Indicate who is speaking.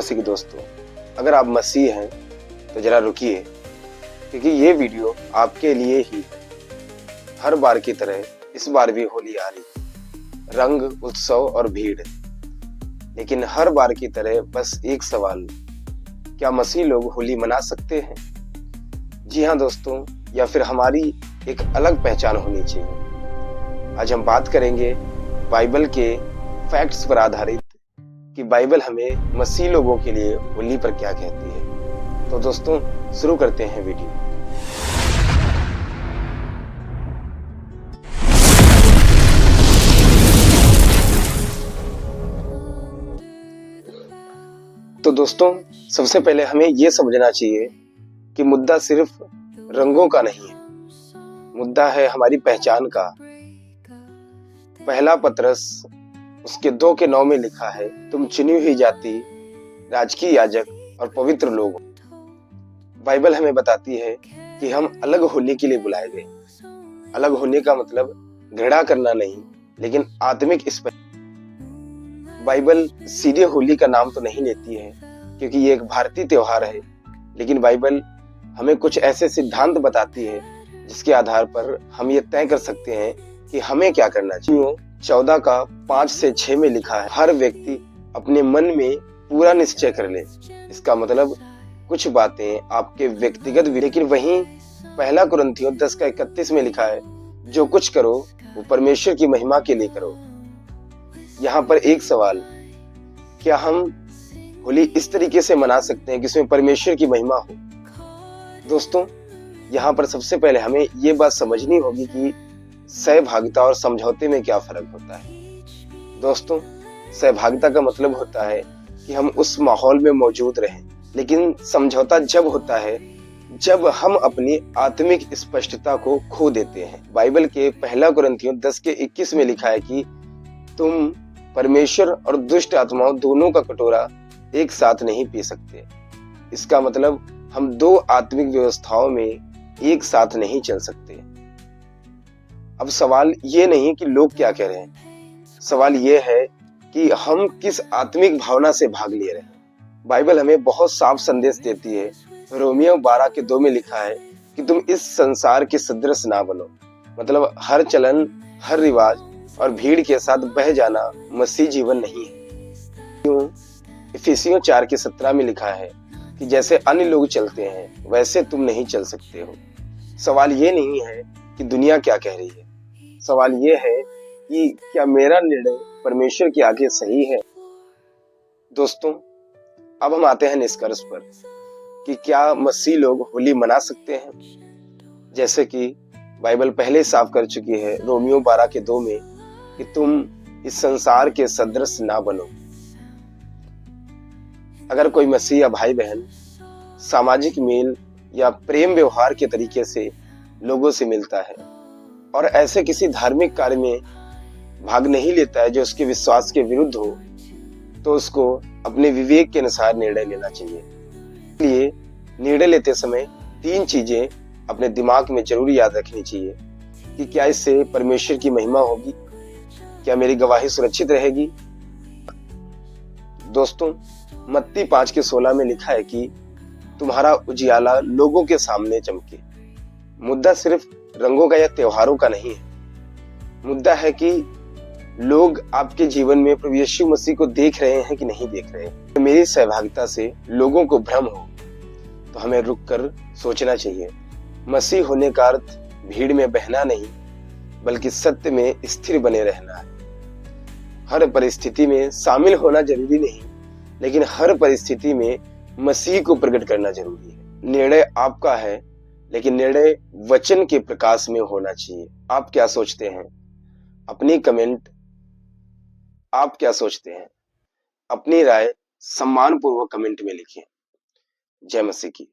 Speaker 1: मसीह के दोस्तों, अगर आप मसीह हैं तो जरा रुकिए, क्योंकि ये वीडियो आपके लिए ही है। हर बार की तरह इस बार भी होली आ रही है, रंग, उत्सव और भीड़। लेकिन हर बार की तरह बस एक सवाल, क्या मसीह लोग होली मना सकते हैं? जी हाँ दोस्तों, या फिर हमारी एक अलग पहचान होनी चाहिए। आज हम बात करेंगे बाइबल के फैक्ट्स पर आधारित कि बाइबल हमें मसीह लोगों के लिए होली पर क्या कहती है। तो दोस्तों, शुरू करते हैं वीडियो। तो दोस्तों, सबसे पहले हमें यह समझना चाहिए कि मुद्दा सिर्फ रंगों का नहीं है, मुद्दा है हमारी पहचान का। पहला पतरस उसके 2:9 में लिखा है, तुम चुनी हुई जाति, राजकीय याजक और पवित्र लोग हो। बाइबल हमें बताती है कि हम अलग होने के लिए बुलाए गए। अलग होने का मतलब घृणा करना नहीं, लेकिन आत्मिक बाइबल सीधे होली का नाम तो नहीं लेती है, क्योंकि ये एक भारतीय त्योहार है। लेकिन बाइबल हमें कुछ ऐसे सिद्धांत बताती है जिसके आधार पर हम ये तय कर सकते हैं कि हमें क्या करना चाहिए। 14 का 5 से 6 में लिखा है, हर व्यक्ति अपने मन में पूरा निश्चय कर ले। इसका मतलब कुछ बातें आपके व्यक्तिगत, लेकिन वहीं पहला कुरिन्थियों 10 का 31 में लिखा है, जो कुछ करो वो परमेश्वर की महिमा के लिए करो। यहाँ पर एक सवाल, क्या हम होली इस तरीके से मना सकते हैं कि इसमें परमेश्वर की महिमा हो? दोस्तों, यहाँ पर सबसे पहले हमें ये बात समझनी होगी कि सहभागिता और समझौते में क्या फर्क होता है। दोस्तों, सहभागिता का मतलब होता है कि हम उस माहौल में मौजूद रहें, लेकिन समझौता जब होता है जब हम अपनी आत्मिक स्पष्टता को खो देते हैं। बाइबल के पहला कुरिन्थियों 10 के 21 में लिखा है कि तुम परमेश्वर और दुष्ट आत्माओं दोनों का कटोरा एक साथ नहीं पी सकते। इसका मतलब हम दो आत्मिक व्यवस्थाओं में एक साथ नहीं चल सकते। अब सवाल ये नहीं कि लोग क्या कह रहे हैं, सवाल ये है कि हम किस आत्मिक भावना से भाग ले रहे हैं। बाइबल हमें बहुत साफ संदेश देती है। रोमियो 12 के 2 में लिखा है कि तुम इस संसार के सदृश ना बनो। मतलब हर चलन, हर रिवाज और भीड़ के साथ बह जाना मसीह जीवन नहीं है। इफिसियों 4 के 17 में लिखा है कि जैसे अन्य लोग चलते हैं वैसे तुम नहीं चल सकते हो। सवाल ये नहीं है कि दुनिया क्या कह रही है, सवाल ये है कि क्या मेरा निर्णय परमेश्वर के आगे सही है। दोस्तों, अब हम आते हैं निष्कर्ष पर कि क्या मसीह लोग होली मना सकते हैं। जैसे कि बाइबल पहले साफ कर चुकी है रोमियो 12 के 2 में कि तुम इस संसार के सदृश ना बनो। अगर कोई मसीह या भाई बहन सामाजिक मेल या प्रेम व्यवहार के तरीके से लोगों से मिलता है और ऐसे किसी धार्मिक कार्य में भाग नहीं लेता है जो उसके विश्वास के विरुद्ध हो, तो उसको अपने विवेक के अनुसार निर्णय लेना चाहिए। इसलिए निर्णय लेते समय 3 चीजें अपने दिमाग में जरूर याद रखनी चाहिए कि क्या इससे परमेश्वर की महिमा होगी, क्या मेरी गवाही सुरक्षित रहेगी। दोस्तों, मत्ती 5 के 16 में लिखा है कि तुम्हारा उजियाला लोगों के सामने चमके। मुद्दा सिर्फ रंगों का या त्योहारों का नहीं है, मुद्दा है कि लोग आपके जीवन में प्रभु यीशु मसीह को देख रहे हैं कि नहीं देख रहे हैं। मेरी सहभागिता से लोगों को भ्रम हो तो हमें रुककर सोचना चाहिए। मसीह होने का अर्थ भीड़ में बहना नहीं, बल्कि सत्य में स्थिर बने रहना है। हर परिस्थिति में शामिल होना जरूरी नहीं, लेकिन हर परिस्थिति में मसीह को प्रकट करना जरूरी है। निर्णय आपका है, लेकिन निर्णय वचन के प्रकाश में होना चाहिए। आप क्या सोचते हैं? अपनी कमेंट, आप क्या सोचते हैं? अपनी राय सम्मानपूर्वक कमेंट में लिखिए। जय मसीह की।